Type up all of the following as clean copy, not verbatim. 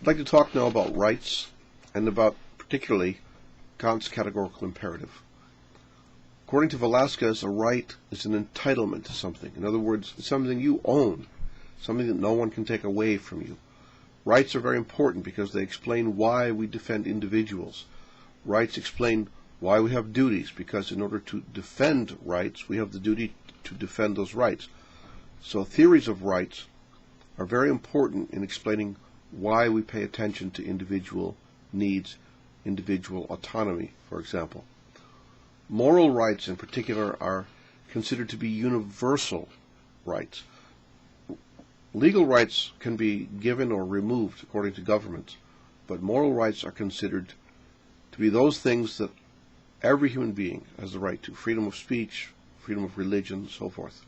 I'd like to talk now about rights and about particularly Kant's categorical imperative. According to Velasquez, a right is an entitlement to something. In other words, it's something you own, something that no one can take away from you. Rights are very important because they explain why we defend individuals. Rights explain why we have duties, because in order to defend rights, we have the duty to defend those rights. So theories of rights are very important in explaining why we pay attention to individual needs, individual autonomy, for example. Moral rights in particular are considered to be universal rights. Legal rights can be given or removed according to governments, but moral rights are considered to be those things that every human being has the right to: freedom of speech, freedom of religion, so forth.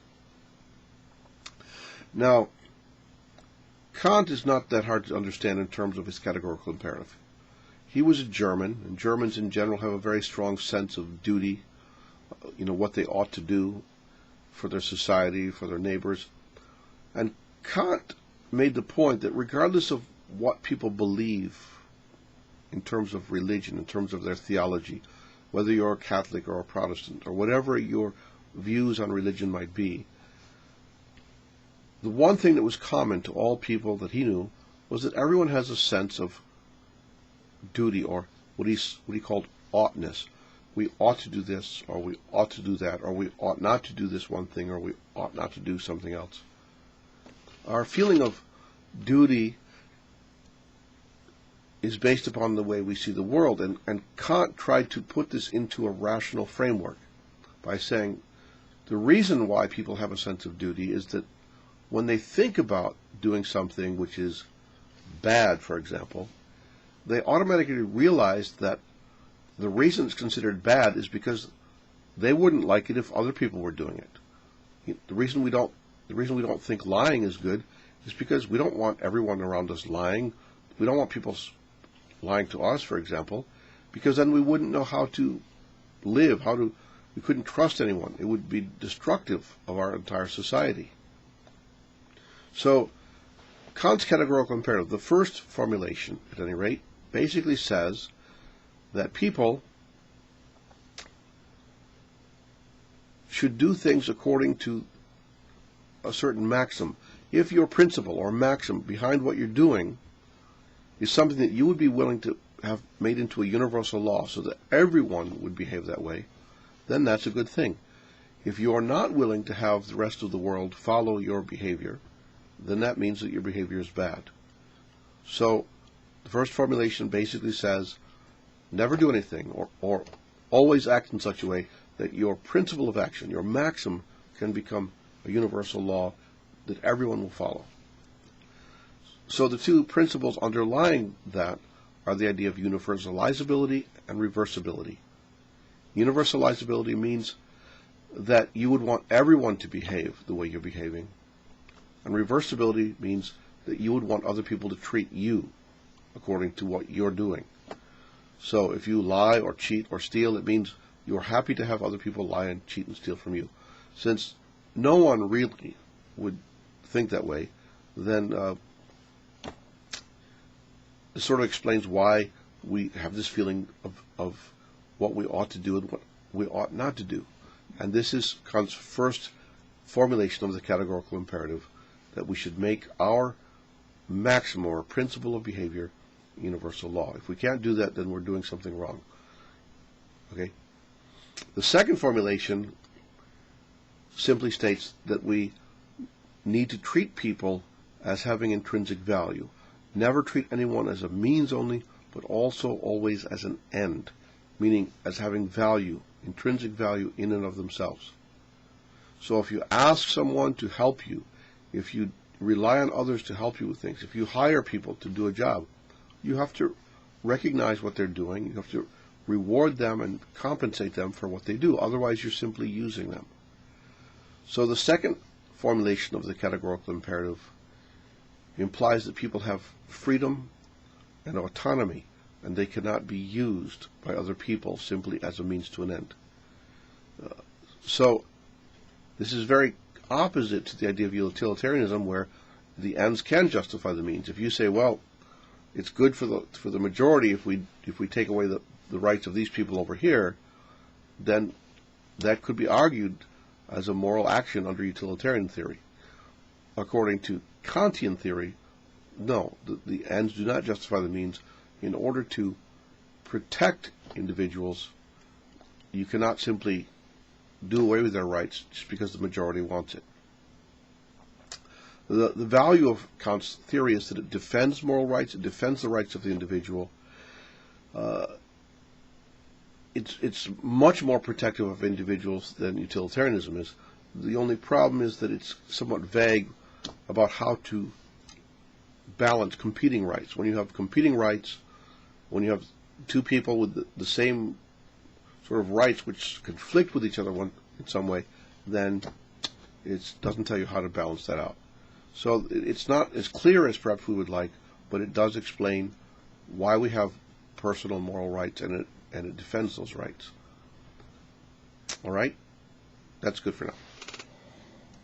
Now, Kant is not that hard to understand in terms of his categorical imperative. He was a German, and Germans in general have a very strong sense of duty, what they ought to do for their society, for their neighbors. And Kant made the point that regardless of what people believe in terms of religion, in terms of their theology, whether you're a Catholic or a Protestant, or whatever your views on religion might be, the one thing that was common to all people that he knew was that everyone has a sense of duty, or what he called oughtness. We ought to do this, or we ought to do that, or we ought not to do this one thing, or we ought not to do something else. Our feeling of duty is based upon the way we see the world, and Kant tried to put this into a rational framework by saying the reason why people have a sense of duty is that when they think about doing something which is bad, for example, they automatically realize that the reason it's considered bad is because they wouldn't like it if other people were doing it. The reason we don't think lying is good is because we don't want everyone around us lying. We don't want people lying to us, for example, because then we wouldn't know how to live, we couldn't trust anyone. It would be destructive of our entire society. So, Kant's categorical imperative, the first formulation, at any rate, basically says that people should do things according to a certain maxim. If your principle or maxim behind what you're doing is something that you would be willing to have made into a universal law so that everyone would behave that way, then that's a good thing. If you are not willing to have the rest of the world follow your behavior, then that means that your behavior is bad. So the first formulation basically says never do anything, or always act in such a way that your principle of action, your maxim, can become a universal law that everyone will follow. So the two principles underlying that are the idea of universalizability and reversibility. Universalizability means that you would want everyone to behave the way you're behaving, and reversibility means that you would want other people to treat you according to what you're doing. So if you lie or cheat or steal, it means you're happy to have other people lie and cheat and steal from you. Since no one really would think that way, then it sort of explains why we have this feeling of what we ought to do and what we ought not to do. And this is Kant's first formulation of the categorical imperative, that we should make our maxim or principle of behavior universal law. If we can't do that, then we're doing something wrong. Okay? The second formulation simply states that we need to treat people as having intrinsic value. Never treat anyone as a means only, but also always as an end, meaning as having value, intrinsic value in and of themselves. So if you ask someone to help you, if you rely on others to help you with things, if you hire people to do a job, you have to recognize what they're doing. You have to reward them and compensate them for what they do. Otherwise, you're simply using them. So the second formulation of the categorical imperative implies that people have freedom and autonomy, and they cannot be used by other people simply as a means to an end. So this is very opposite to the idea of utilitarianism, where the ends can justify the means. If you say, well, it's good for the majority if we take away the rights of these people over here, then that could be argued as a moral action under utilitarian theory. According to Kantian theory, no, the ends do not justify the means. In order to protect individuals, you cannot simply do away with their rights just because the majority wants it. The value of Kant's theory is that it defends moral rights, it defends the rights of the individual. It's much more protective of individuals than utilitarianism is. The only problem is that it's somewhat vague about how to balance competing rights. When you have competing rights, when you have two people with the same sort of rights which conflict with each other in some way, then it doesn't tell you how to balance that out. So it's not as clear as perhaps we would like, but it does explain why we have personal moral rights, and it defends those rights. All right? That's good for now.